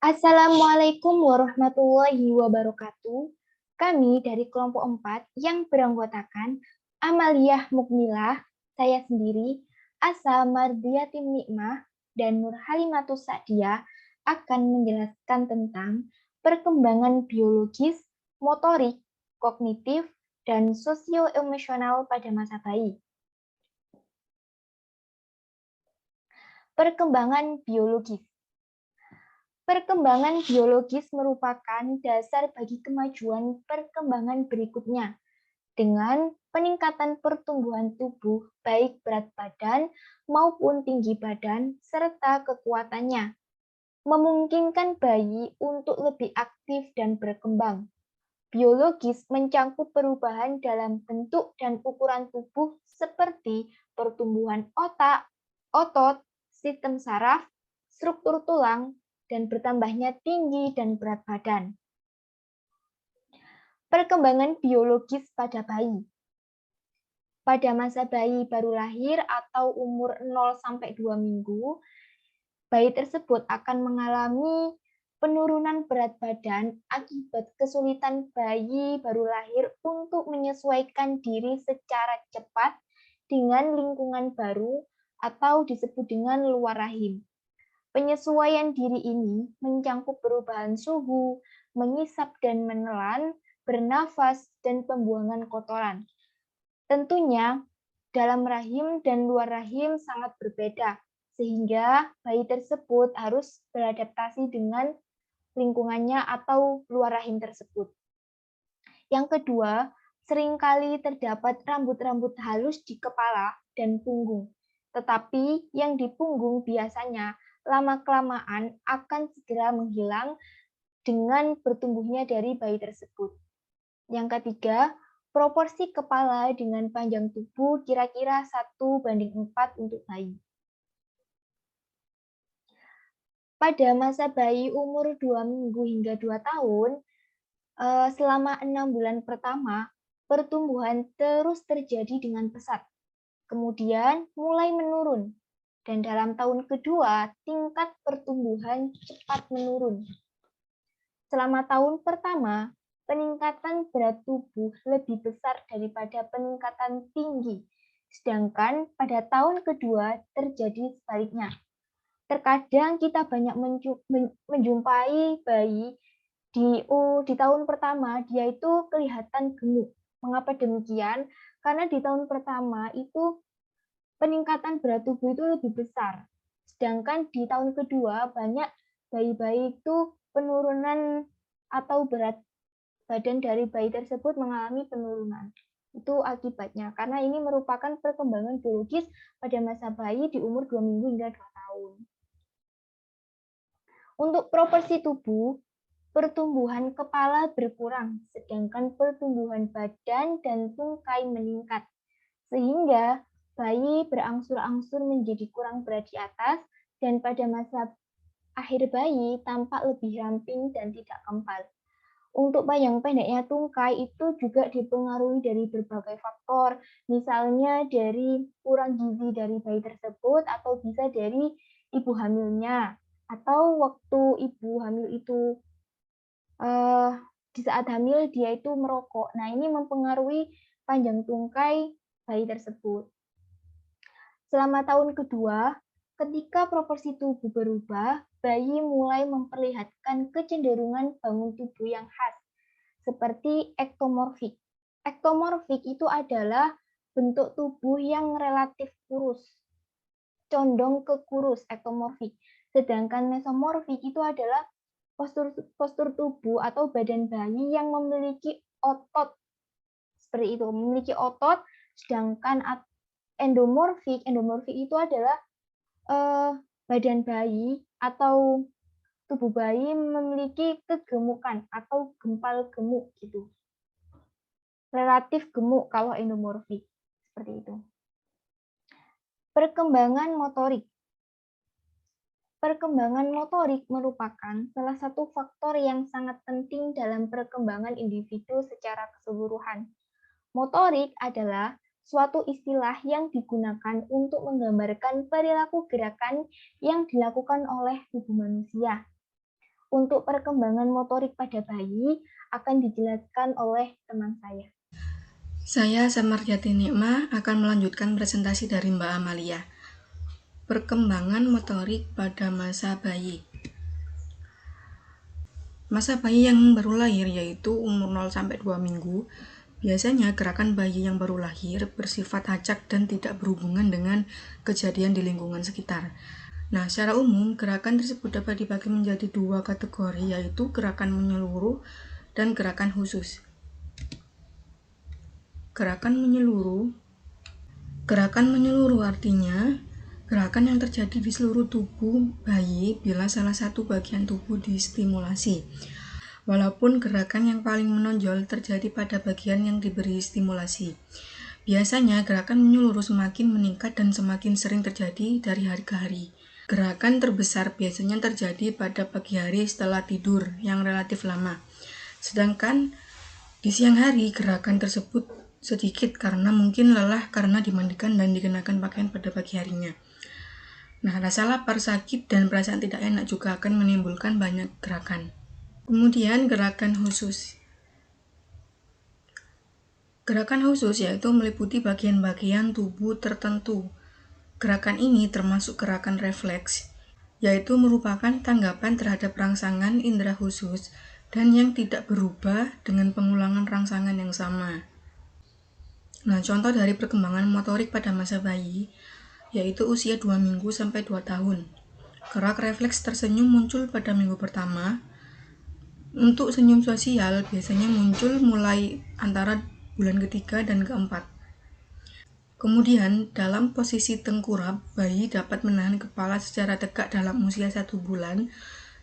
Assalamualaikum warahmatullahi wabarakatuh. Kami dari kelompok 4 yang beranggotakan Amaliah Mukmilah, saya sendiri, Asa Mardiatin Nikmah, dan Nur Halimatus Sa'diyah akan menjelaskan tentang perkembangan biologis, motorik, kognitif, dan sosioemosional pada masa bayi. Perkembangan biologis. Perkembangan biologis merupakan dasar bagi kemajuan perkembangan berikutnya, dengan peningkatan pertumbuhan tubuh, baik berat badan maupun tinggi badan, serta kekuatannya, memungkinkan bayi untuk lebih aktif dan berkembang. Biologis mencakup perubahan dalam bentuk dan ukuran tubuh seperti pertumbuhan otak, otot, sistem saraf, struktur tulang, dan bertambahnya tinggi dan berat badan. Perkembangan biologis pada bayi. Pada masa bayi baru lahir atau umur 0-2 minggu, bayi tersebut akan mengalami penurunan berat badan akibat kesulitan bayi baru lahir untuk menyesuaikan diri secara cepat dengan lingkungan baru atau disebut dengan luar rahim. Penyesuaian diri ini mencakup perubahan suhu, mengisap dan menelan, bernafas, dan pembuangan kotoran. Tentunya, dalam rahim dan luar rahim sangat berbeda, sehingga bayi tersebut harus beradaptasi dengan lingkungannya atau luar rahim tersebut. Yang kedua, seringkali terdapat rambut-rambut halus di kepala dan punggung, tetapi yang di punggung biasanya lama-kelamaan akan segera menghilang dengan bertumbuhnya dari bayi tersebut. Yang ketiga, proporsi kepala dengan panjang tubuh kira-kira 1:4 untuk bayi. Pada masa bayi umur 2 minggu hingga 2 tahun, selama 6 bulan pertama, pertumbuhan terus terjadi dengan pesat. Kemudian mulai menurun, dan dalam tahun kedua, tingkat pertumbuhan cepat menurun. Selama tahun pertama, peningkatan berat tubuh lebih besar daripada peningkatan tinggi, sedangkan pada tahun kedua terjadi sebaliknya. Terkadang kita banyak menjumpai bayi di tahun pertama, dia itu kelihatan gemuk. Mengapa demikian? Karena di tahun pertama itu peningkatan berat tubuh itu lebih besar. Sedangkan di tahun kedua banyak bayi-bayi itu penurunan atau berat badan dari bayi tersebut mengalami penurunan. Itu akibatnya, karena ini merupakan perkembangan biologis pada masa bayi di umur 2 minggu hingga 2 tahun. Untuk proporsi tubuh, pertumbuhan kepala berkurang, sedangkan pertumbuhan badan dan tungkai meningkat, sehingga bayi berangsur-angsur menjadi kurang berat di atas, dan pada masa akhir bayi tampak lebih ramping dan tidak kempal. Untuk panjang pendeknya tungkai itu juga dipengaruhi dari berbagai faktor, misalnya dari kurang gizi dari bayi tersebut, atau bisa dari ibu hamilnya, atau waktu ibu hamil itu di saat hamil dia itu merokok. Nah, ini mempengaruhi panjang tungkai bayi tersebut. Selama tahun kedua, ketika proporsi tubuh berubah, bayi mulai memperlihatkan kecenderungan bangun tubuh yang khas, seperti ektomorfik. Ektomorfik itu adalah bentuk tubuh yang relatif kurus, condong ke kurus, ektomorfik. Sedangkan mesomorfik itu adalah postur tubuh atau badan bayi yang memiliki otot seperti itu, memiliki otot, sedangkan endomorfik itu adalah badan bayi atau tubuh bayi memiliki kegemukan atau gempal gemuk gitu. Relatif gemuk kalau endomorfik, seperti itu. Perkembangan motorik. Perkembangan motorik merupakan salah satu faktor yang sangat penting dalam perkembangan individu secara keseluruhan. Motorik adalah suatu istilah yang digunakan untuk menggambarkan perilaku gerakan yang dilakukan oleh tubuh manusia. Untuk perkembangan motorik pada bayi akan dijelaskan oleh teman saya. Saya Samarjati Nikma akan melanjutkan presentasi dari Mbak Amalia. Perkembangan motorik pada masa bayi. Masa bayi yang baru lahir yaitu umur 0-2 minggu. Biasanya gerakan bayi yang baru lahir bersifat acak dan tidak berhubungan dengan kejadian di lingkungan sekitar. Nah, secara umum gerakan tersebut dapat dibagi menjadi dua kategori, yaitu gerakan menyeluruh dan gerakan khusus. Gerakan menyeluruh artinya gerakan yang terjadi di seluruh tubuh bayi bila salah satu bagian tubuh distimulasi. Walaupun gerakan yang paling menonjol terjadi pada bagian yang diberi stimulasi. Biasanya gerakan menyeluruh semakin meningkat dan semakin sering terjadi dari hari ke hari. Gerakan terbesar biasanya terjadi pada pagi hari setelah tidur yang relatif lama. Sedangkan di siang hari gerakan tersebut sedikit karena mungkin lelah karena dimandikan dan dikenakan pakaian pada pagi harinya. Nah, rasa lapar, sakit, dan perasaan tidak enak juga akan menimbulkan banyak gerakan. Kemudian gerakan khusus. Gerakan khusus yaitu meliputi bagian-bagian tubuh tertentu. Gerakan ini termasuk gerakan refleks, yaitu merupakan tanggapan terhadap rangsangan indera khusus dan yang tidak berubah dengan pengulangan rangsangan yang sama. Nah, contoh dari perkembangan motorik pada masa bayi, yaitu usia 2 minggu sampai 2 tahun. Gerak refleks tersenyum muncul pada minggu pertama. Untuk senyum sosial biasanya muncul mulai antara bulan ketiga dan keempat. Kemudian, dalam posisi tengkurap, bayi dapat menahan kepala secara tegak dalam usia 1 bulan,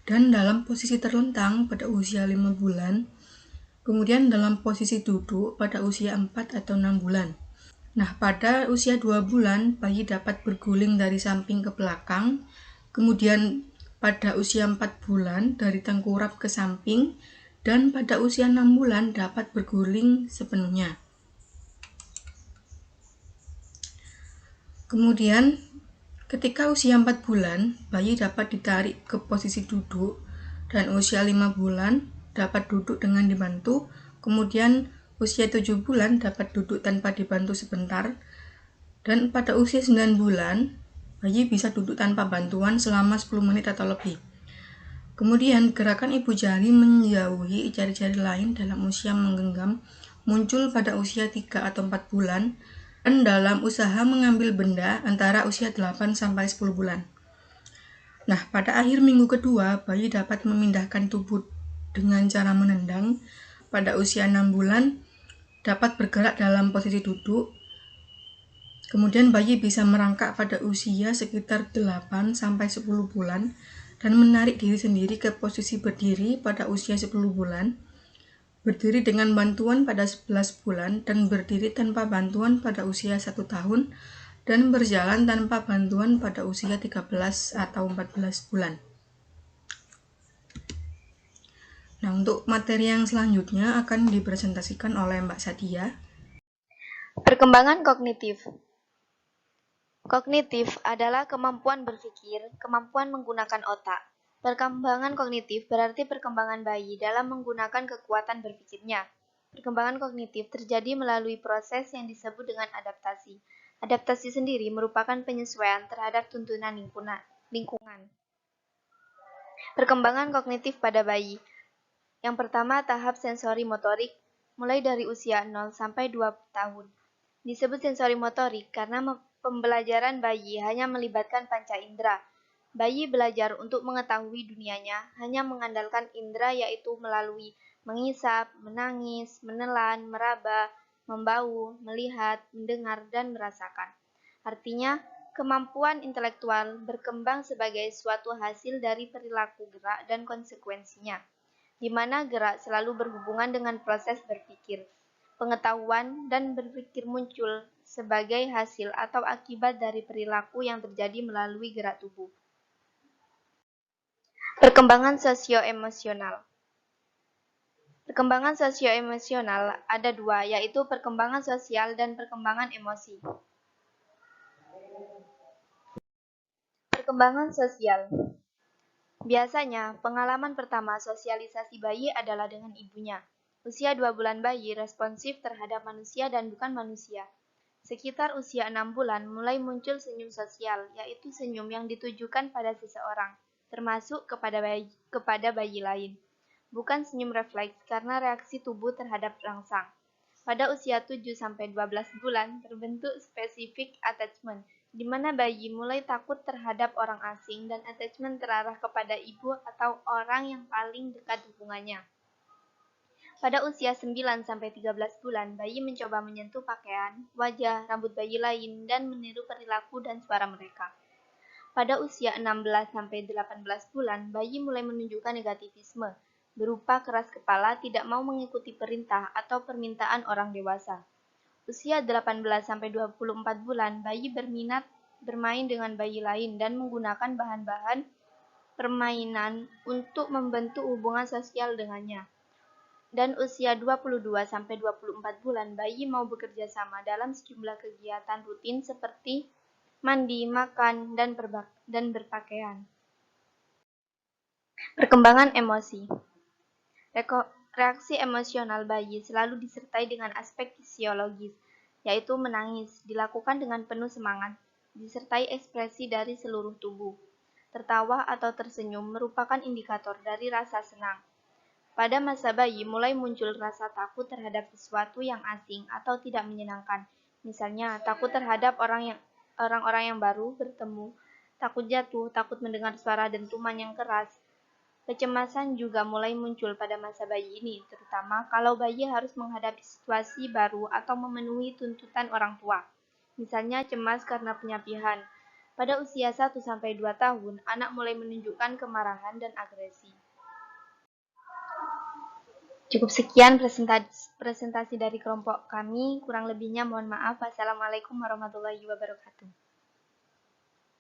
dan dalam posisi terlentang pada usia 5 bulan, kemudian dalam posisi duduk pada usia 4 atau 6 bulan. Nah, pada usia 2 bulan, bayi dapat berguling dari samping ke belakang, kemudian pada usia 4 bulan dari tengkurap ke samping, dan pada usia 6 bulan dapat berguling sepenuhnya. Kemudian, ketika usia 4 bulan, bayi dapat ditarik ke posisi duduk, dan usia 5 bulan dapat duduk dengan dibantu, kemudian usia 7 bulan dapat duduk tanpa dibantu sebentar, dan pada usia 9 bulan, bayi bisa duduk tanpa bantuan selama 10 menit atau lebih. Kemudian, gerakan ibu jari menjauhi jari-jari lain dalam usia menggenggam muncul pada usia 3 atau 4 bulan, dan dalam usaha mengambil benda antara usia 8-10 bulan. Nah, pada akhir minggu kedua, bayi dapat memindahkan tubuh dengan cara menendang. Pada usia 6 bulan, dapat bergerak dalam posisi duduk. Kemudian bayi bisa merangkak pada usia sekitar 8-10 bulan dan menarik diri sendiri ke posisi berdiri pada usia 10 bulan, berdiri dengan bantuan pada 11 bulan, dan berdiri tanpa bantuan pada usia 1 tahun, dan berjalan tanpa bantuan pada usia 13 atau 14 bulan. Nah, untuk materi yang selanjutnya akan dipresentasikan oleh Mbak Sadia. Perkembangan kognitif. Kognitif adalah kemampuan berpikir, kemampuan menggunakan otak. Perkembangan kognitif berarti perkembangan bayi dalam menggunakan kekuatan berpikirnya. Perkembangan kognitif terjadi melalui proses yang disebut dengan adaptasi. Adaptasi sendiri merupakan penyesuaian terhadap tuntunan lingkungan. Perkembangan kognitif pada bayi. Yang pertama, tahap sensori motorik, mulai dari usia 0 sampai 2 tahun. Disebut sensori motorik karena pembelajaran bayi hanya melibatkan panca indera. Bayi belajar untuk mengetahui dunianya hanya mengandalkan indera, yaitu melalui mengisap, menangis, menelan, meraba, membau, melihat, mendengar, dan merasakan. Artinya, kemampuan intelektual berkembang sebagai suatu hasil dari perilaku gerak dan konsekuensinya, di mana gerak selalu berhubungan dengan proses berpikir. Pengetahuan dan berpikir muncul sebagai hasil atau akibat dari perilaku yang terjadi melalui gerak tubuh. Perkembangan sosio-emosional. Perkembangan sosio-emosional ada dua, yaitu perkembangan sosial dan perkembangan emosi. Perkembangan sosial. Biasanya, pengalaman pertama sosialisasi bayi adalah dengan ibunya. Usia 2 bulan bayi responsif terhadap manusia dan bukan manusia. Sekitar usia 6 bulan mulai muncul senyum sosial, yaitu senyum yang ditujukan pada seseorang, termasuk kepada bayi lain. Bukan senyum refleks karena reaksi tubuh terhadap rangsang. Pada usia 7-12 bulan terbentuk spesifik attachment, di mana bayi mulai takut terhadap orang asing dan attachment terarah kepada ibu atau orang yang paling dekat hubungannya. Pada usia 9-13 bulan, bayi mencoba menyentuh pakaian, wajah, rambut bayi lain, dan meniru perilaku dan suara mereka. Pada usia 16-18 bulan, bayi mulai menunjukkan negativisme, berupa keras kepala, tidak mau mengikuti perintah atau permintaan orang dewasa. Usia 18-24 bulan, bayi berminat bermain dengan bayi lain dan menggunakan bahan-bahan permainan untuk membentuk hubungan sosial dengannya. Dan usia 22-24 bulan, bayi mau bekerja sama dalam sejumlah kegiatan rutin seperti mandi, makan, dan berpakaian. Perkembangan emosi. Reaksi emosional bayi selalu disertai dengan aspek fisiologis, yaitu menangis, dilakukan dengan penuh semangat, disertai ekspresi dari seluruh tubuh. Tertawa atau tersenyum merupakan indikator dari rasa senang. Pada masa bayi mulai muncul rasa takut terhadap sesuatu yang asing atau tidak menyenangkan. Misalnya, takut terhadap orang-orang yang baru bertemu, takut jatuh, takut mendengar suara dentuman yang keras. Kecemasan juga mulai muncul pada masa bayi ini, terutama kalau bayi harus menghadapi situasi baru atau memenuhi tuntutan orang tua. Misalnya cemas karena penyapihan. Pada usia 1-2 tahun, anak mulai menunjukkan kemarahan dan agresi. Cukup sekian presentasi dari kelompok kami, kurang lebihnya mohon maaf. Wassalamualaikum warahmatullahi wabarakatuh.